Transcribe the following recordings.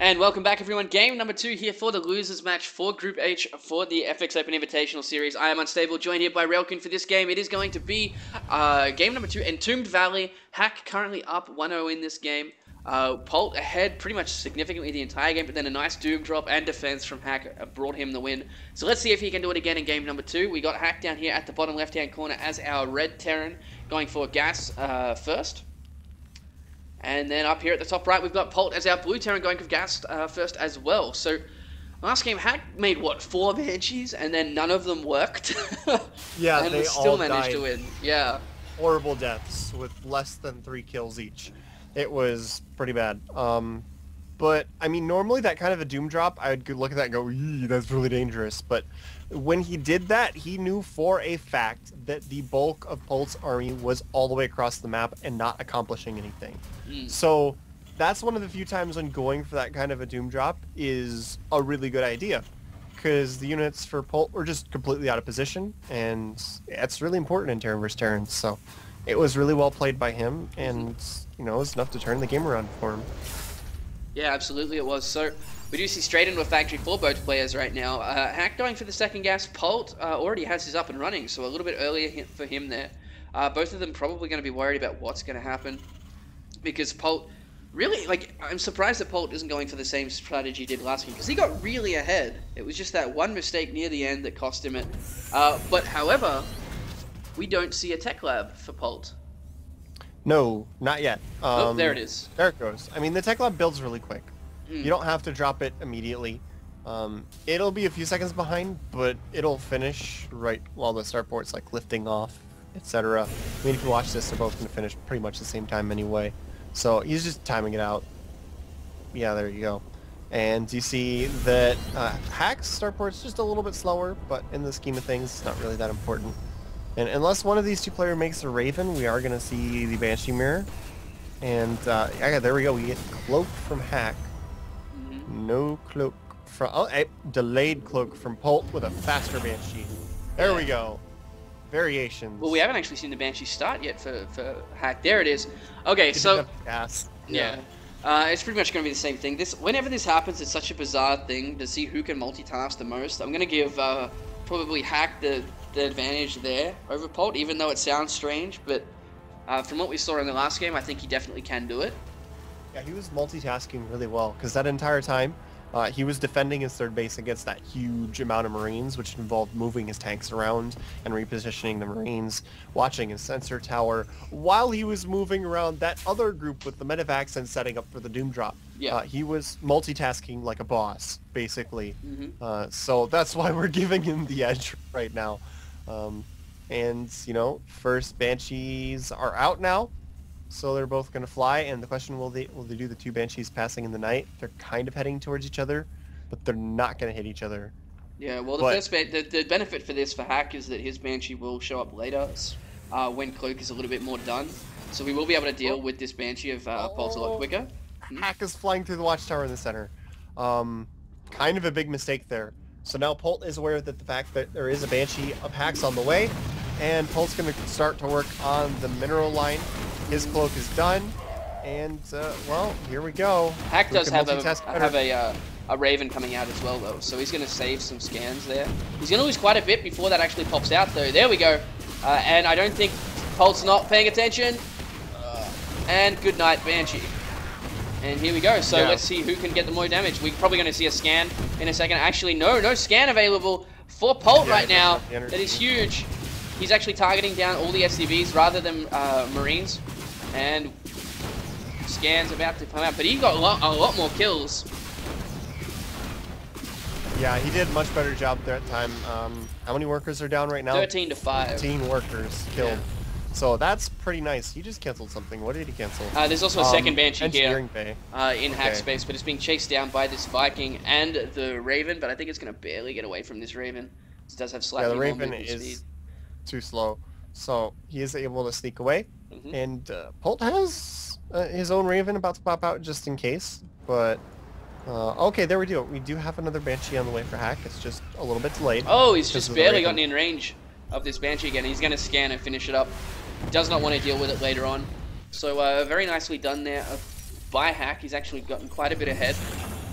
And welcome back, everyone. Game number 2 here for the losers match for Group H for the FX Open Invitational Series. I am Unstable, joined here by Relkin for this game. It is going to be game number 2, Entombed Valley. Hack currently up 1-0 in this game. Polt ahead pretty much significantly the entire game, but then a nice Doom drop and defense from Hack brought him the win. So let's see if he can do it again in game number 2. We got Hack down here at the bottom left-hand corner as our red Terran, going for gas first. And then up here at the top right, we've got Polt as our blue Terran going for gas first as well. So last game, Hack made, what, 4 Banshees? And then none of them worked? Yeah, and they still all managed died. to win. Yeah. Horrible deaths with less than 3 kills each. It was pretty bad. But, I mean, normally that kind of a Doom drop, I would look at that and go, eee, that's really dangerous. But when he did that, he knew for a fact that the bulk of Polt's army was all the way across the map and not accomplishing anything. So that's one of the few times when going for that kind of a Doom drop is a really good idea. Because the units for Polt were just completely out of position, and it's really important in Terran vs. Terran. So it was really well played by him, and you know, it was enough to turn the game around for him. Yeah, absolutely it was. So we do see straight into a factory for both players right now. Hack going for the second gas. Polt already has his up and running, so a little bit earlier for him there. Both of them probably going to be worried about what's going to happen. Because Polt, really, like, I'm surprised that Polt isn't going for the same strategy he did last game, because he got really ahead. It was just that one mistake near the end that cost him it. But, however, we don't see a tech lab for Polt. No, not yet. Oh, there it is. There it goes. I mean, the tech lab builds really quick. You don't have to drop it immediately. It'll be a few seconds behind, but it'll finish right while the starport's like lifting off, etc. I mean, if you watch this, they're both going to finish pretty much the same time anyway. So he's just timing it out. Yeah, there you go. And you see that Hack's starport's just a little bit slower, but in the scheme of things, it's not really that important. And unless one of these two players makes a Raven, we are going to see the Banshee Mirror. And yeah, there we go. We get Cloak from Hack. No Cloak from... Oh, delayed Cloak from Polt with a faster Banshee. There we go. Variations. Well, we haven't actually seen the Banshee start yet for Hack. There it is. Okay, so... Yeah. It's pretty much going to be the same thing. Whenever this happens, it's such a bizarre thing to see who can multitask the most. I'm going to give probably Hack the advantage there over Polt, even though it sounds strange. But from what we saw in the last game, I think he definitely can do it. Yeah, he was multitasking really well, because that entire time, he was defending his third base against that huge amount of Marines, which involved moving his tanks around and repositioning the Marines, watching his sensor tower, while he was moving around that other group with the medevacs and setting up for the Doom drop. Yeah. He was multitasking like a boss, basically. So that's why we're giving him the edge right now. And, you know, first Banshees are out now. So they're both going to fly, and the question, will they do the 2 Banshees passing in the night? They're kind of heading towards each other, but they're not going to hit each other. Yeah, well, the benefit for this for Hack is that his Banshee will show up later when Cloak is a little bit more done. So we will be able to deal with this Banshee of Polt a lot quicker. Hack is flying through the watchtower in the center. Kind of a big mistake there. So now Polt is aware that the fact that there is a Banshee of Hack's on the way, and Polt's going to start to work on the mineral line. His Cloak is done, and well, here we go. Hack does have a Raven coming out as well, though, so he's going to save some scans there. He's going to lose quite a bit before that actually pops out, though. There we go. And I don't think Polt's not paying attention. And good night, Banshee. And here we go. So let's see who can get the more damage. We're probably going to see a scan in a second. Actually, no scan available for Polt right now. That is huge. He's actually targeting down all the SCVs rather than Marines. And scan's about to come out, but he got a lot more kills. Yeah, he did a much better job there at time. How many workers are down right now? 13 to 5. 13 workers killed. Yeah. So that's pretty nice. He just canceled something. What did he cancel? There's also a second Banshee here bay. In Hack space, but it's being chased down by this Viking and the Raven, but I think it's going to barely get away from this Raven. It does have slightly more movement speed. Too slow, so he is able to sneak away. And Polt has his own Raven about to pop out just in case, but okay, there we do. We do have another Banshee on the way for Hack. It's just a little bit delayed. Oh, he's just barely gotten in range of this Banshee again. He's going to scan and finish it up. Does not want to deal with it later on. So very nicely done there by Hack. He's actually gotten quite a bit ahead.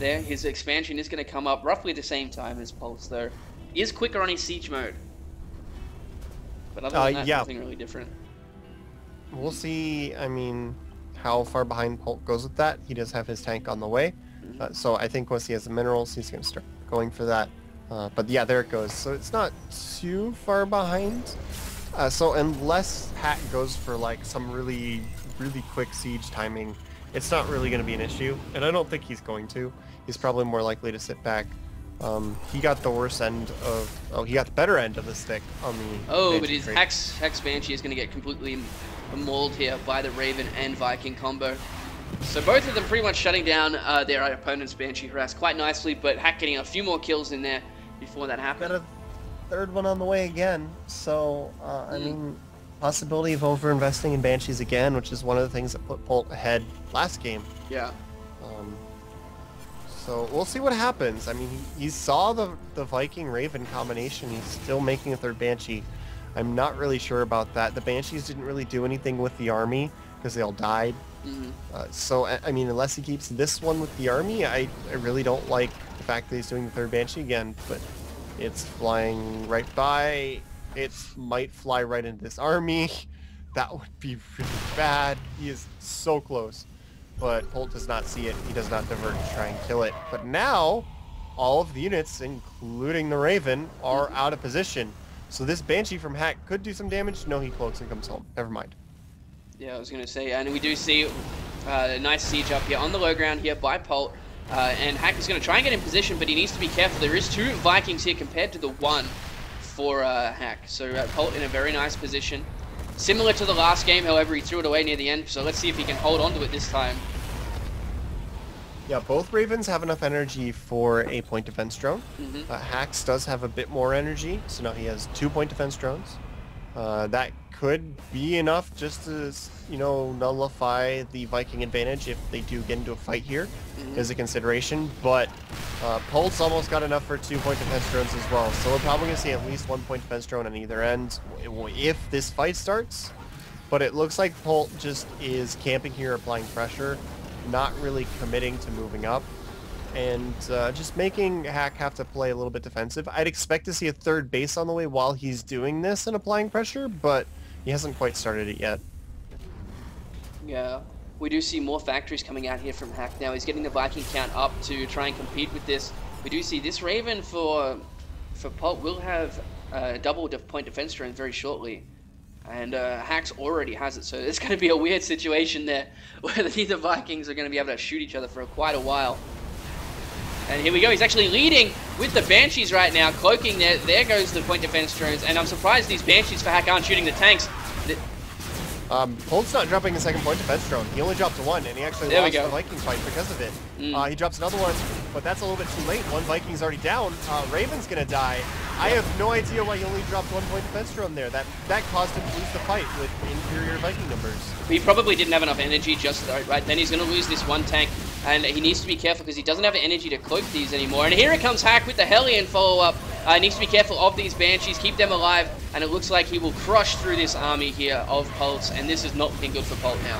there. His expansion is going to come up roughly the same time as Pulse, though. He is quicker on his siege mode. But other than that, yeah. nothing really different. We'll see, I mean, how far behind Polt goes with that. He does have his tank on the way. So I think once he has the minerals, he's going to start going for that. But yeah, there it goes. So it's not too far behind. So unless Hack goes for like some really quick siege timing, it's not really going to be an issue. And I don't think he's going to. He's probably more likely to sit back. He got the worst end of... Oh, he got the better end of the stick on the... Oh, but his Hex Banshee is going to get completely mauled here by the Raven and Viking combo. So both of them pretty much shutting down their opponent's Banshee harass quite nicely, but Hack getting a few more kills in there before that happened. Got a third one on the way again, so I mean, possibility of over-investing in Banshees again, which is one of the things that put Polt ahead last game. Yeah. So we'll see what happens. I mean, he saw the Viking Raven combination. He's still making a third Banshee. I'm not really sure about that. The Banshees didn't really do anything with the army because they all died. So, I mean, unless he keeps this one with the army, I really don't like the fact that he's doing the third Banshee again, but it's flying right by. It might fly right into this army. That would be really bad. He is so close, but Polt does not see it. He does not divert to try and kill it. But now, all of the units, including the Raven, are out of position. So this Banshee from Hack could do some damage. No, he cloaks and comes home. Never mind. Yeah, I was going to say, and we do see a nice siege up here on the low ground here by Polt. And Hack is going to try and get in position, but he needs to be careful. There is 2 Vikings here compared to the 1 for Hack. So Polt in a very nice position. Similar to the last game, however, he threw it away near the end. So let's see if he can hold on to it this time. Yeah, both Ravens have enough energy for a point defense drone. Hax does have a bit more energy, so now he has 2 point defense drones. That could be enough just to, you know, nullify the Viking advantage if they do get into a fight here as a consideration. But Polt's almost got enough for 2 point defense drones as well. So we're probably going to see at least 1 point defense drone on either end if this fight starts. But it looks like Polt just is camping here, applying pressure, not really committing to moving up, and just making Hack have to play a little bit defensive. I'd expect to see a third base on the way while he's doing this and applying pressure, but he hasn't quite started it yet. Yeah, we do see more factories coming out here from Hack now. He's getting the Viking count up to try and compete with this. We do see this Raven for Polt will have double point defense drone very shortly. And Hax already has it, so it's going to be a weird situation there where the Vikings are going to be able to shoot each other for quite a while. And here we go, he's actually leading with the Banshees right now, cloaking there. There goes the point defense drones, and I'm surprised these Banshees for Hack aren't shooting the tanks. Polt's not dropping a second point defense drone. He only dropped 1, and he actually lost the Viking fight because of it. He drops another one, but that's a little bit too late. 1 Viking's already down. Raven's going to die. I have no idea why he only dropped 1 point defense drone there. That caused him to lose the fight with inferior Viking numbers. He probably didn't have enough energy just right then. He's going to lose this 1 tank, and he needs to be careful because he doesn't have the energy to cloak these anymore. And here it comes Hack with the Hellion follow-up. He needs to be careful of these Banshees, keep them alive, and it looks like he will crush through this army here of Polts, and this is not looking good for Polt now.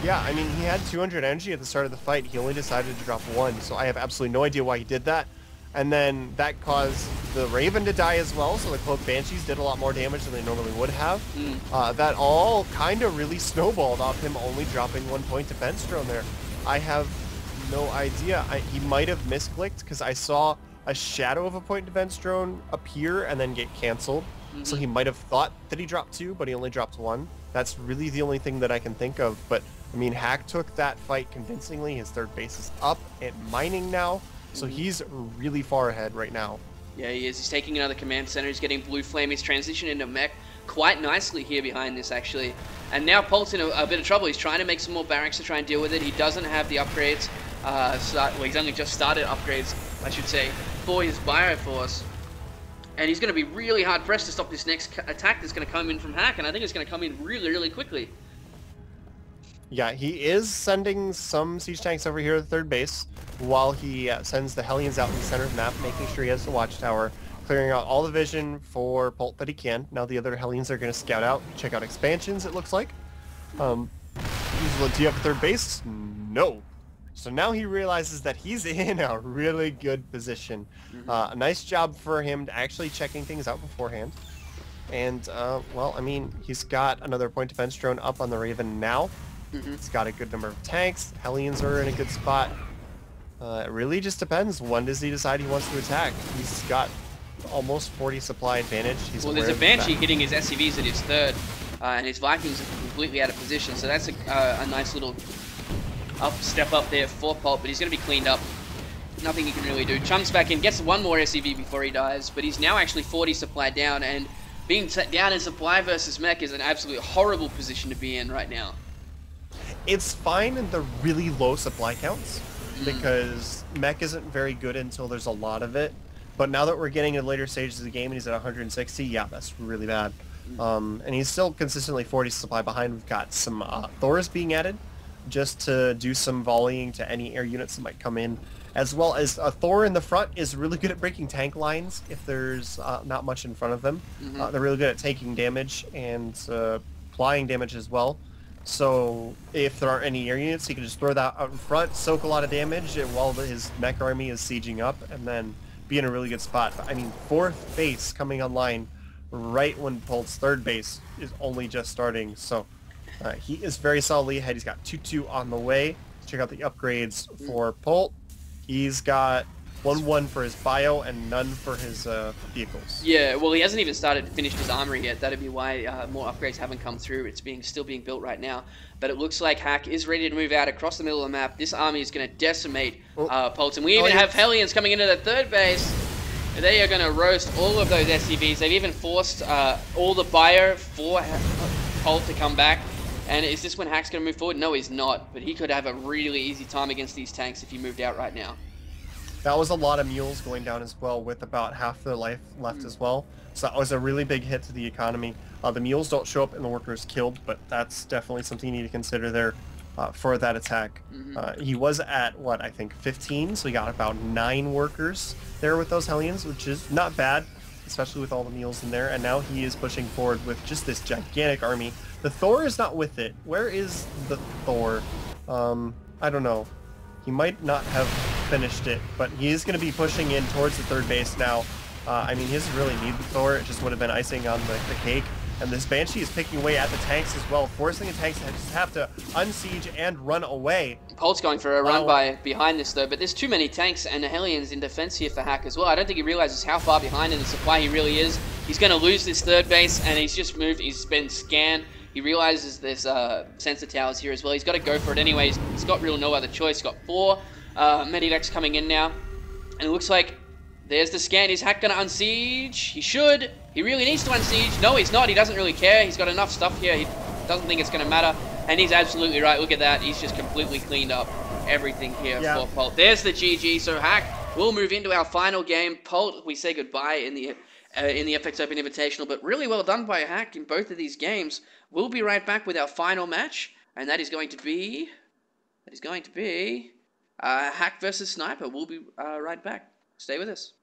Yeah, I mean, he had 200 energy at the start of the fight. He only decided to drop 1, so I have absolutely no idea why he did that. And then that caused the Raven to die as well, so the Cloak Banshees did a lot more damage than they normally would have. That all kind of really snowballed off him only dropping 1 point defense drone there. I have no idea. He might have misclicked because I saw a shadow of a point defense drone appear and then get canceled. So he might have thought that he dropped 2, but he only dropped 1. That's really the only thing that I can think of. But, I mean, Hack took that fight convincingly. His third base is up and mining now. So he's really far ahead right now. Yeah, he is. He's taking another command center. He's getting Blue Flame. He's transitioned into mech quite nicely here behind this, actually. And now Polt's in a bit of trouble. He's trying to make some more barracks to try and deal with it. He doesn't have the upgrades. Well, he's only just started upgrades, I should say, for his Bioforce. And he's going to be really hard pressed to stop this next attack that's going to come in from Hack. And I think it's going to come in really, really quickly. Yeah, he is sending some siege tanks over here to the third base while he sends the Hellions out in the center of the map, making sure he has the watchtower, clearing out all the vision for Polt that he can. Now the other Hellions are going to scout out, check out expansions, it looks like. Do you have a third base? No. So now he realizes that he's in a really good position. A nice job for him to actually checking things out beforehand. And, well, I mean, he's got another point defense drone up on the Raven now. He's got a good number of tanks. Hellions are in a good spot. It really just depends. When does he decide he wants to attack? He's got almost 40 supply advantage. Well, there's a Banshee hitting his SCVs at his third, and his Vikings are completely out of position. So that's a nice little step up there for Polt, but he's going to be cleaned up. Nothing he can really do. Chunks back in, gets one more SCV before he dies, but he's now actually 40 supply down, and being set down in supply versus mech is an absolute horrible position to be in right now. It's fine in the really low supply counts, because mech isn't very good until there's a lot of it. But now that we're getting in later stages of the game and he's at 160, yeah, that's really bad. And he's still consistently 40 supply behind. We've got some Thors being added just to do some volleying to any air units that might come in, as well as a Thor in the front is really good at breaking tank lines if there's not much in front of them. They're really good at taking damage and applying damage as well. So if there aren't any air units, he can just throw that out in front, soak a lot of damage while his mech army is sieging up, and then be in a really good spot. But, I mean, fourth base coming online right when Polt's third base is only just starting. So he is very solidly ahead. He's got 2-2 on the way. Let's check out the upgrades for Polt. He's got 1-1 for his bio and none for his vehicles. Yeah, well, he hasn't even finished his armory yet. That'd be why more upgrades haven't come through. It's still being built right now. But it looks like Hack is ready to move out across the middle of the map. This army is going to decimate Polt. And we even have Hellions coming into the third base. They are going to roast all of those SCVs. They've even forced all the bio for Polt to come back. And is this when Hack's going to move forward? No, he's not. But he could have a really easy time against these tanks if he moved out right now. That was a lot of mules going down as well, with about half their life left as well. So that was a really big hit to the economy. The mules don't show up in the workers killed, but that's definitely something you need to consider there for that attack. He was at, what, I think 15, so he got about 9 workers there with those Hellions, which is not bad, especially with all the mules in there. And now he is pushing forward with just this gigantic army. The Thor is not with it. Where is the Thor? I don't know. He might not have finished it, but he is going to be pushing in towards the third base now. I mean, he doesn't really need the Thor. It just would have been icing on the cake. And this Banshee is picking away at the tanks as well, forcing the tanks to just have to unsiege and run away. Polt's going for a run by behind this, though, but there's too many tanks and the Hellions in defense here for Hack as well. I don't think he realizes how far behind in the supply he really is. He's going to lose this third base, and he's just moved. He's been scanned. He realizes there's sensor towers here as well. He's got to go for it anyways. He's got no other choice. He's got 4 medivacs coming in now. And it looks like there's the scan. Is Hack going to unsiege? He should. He really needs to unsiege. No, he's not. He doesn't really care. He's got enough stuff here. He doesn't think it's going to matter. And he's absolutely right. Look at that. He's just completely cleaned up everything here for Polt. There's the GG. So Hack will move into our final game. Polt, we say goodbye in the FX Open Invitational, but really well done by Hack in both of these games. We'll be right back with our final match, and that is going to be Hack versus Sniper. We'll be right back. Stay with us.